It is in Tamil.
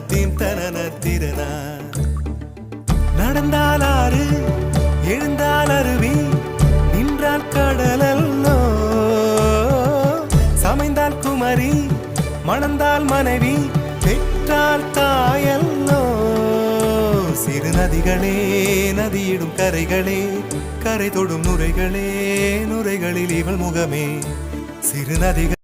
தீம் தனன திறனா நடந்தால் ஆறு எழுந்தால் அருவி நின்றால் கடலல்லோ சமைந்தால் குமரி மணந்தால் மனைவி பெற்றால் தாயல்லோ சிறு நதிகளே நதியிடும் கரைகளே கரை தொடும் நுரைகளே நுரைகளில் இவள் முகமே சிறு நதிகள்